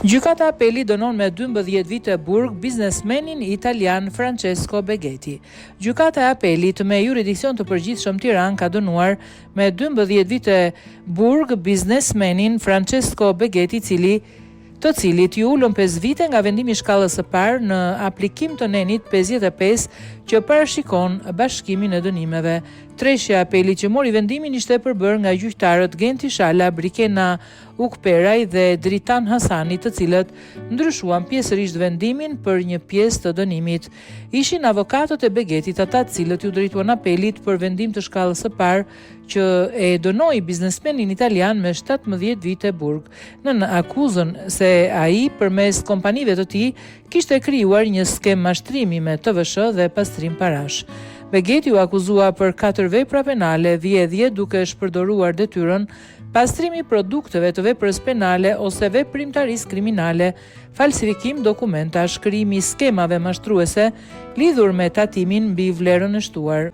Gjykata Apeli dënon me 12 vite burg biznesmenin italian Francesco Beghetti. Gjykata e Apelit me jurisdiksion të përgjithshëm Tiranë ka dënuar me 12 vite burg biznesmenin Francesco Beghetti, të cilit ju ulën 5 vite nga vendimi i shkallës së parë në aplikim të nenit 55 që parashikon bashkimin e dënimeve. Treshja e Apelit që mori vendimin ishte përbërë nga gjyqtarët Genti Shala, Brikena Ukperaj dhe Dritan Hasani, të cilët ndryshuan pjesërisht vendimin për një pjesë të dënimit. Ishin avokatët e Beghetit, ata të cilët ju drejtuan apelit për vendim të shkallës së parë që e dënoi biznesmenin italian me 17 vite burg, në akuzën se ai përmes kompanive të tij kishte krijuar një skem mashtrimi me TVSH dhe pastrim parash. Beghetti u akuzua për 4 vepra penale: vjedhje duke shpërdoruar detyrën, pastrimi produkteve të veprës penale ose veprimtarisë kriminale, falsifikim dokumentash, krijimi skemave mashtruese lidhur me tatimin mbi vlerën e shtuar.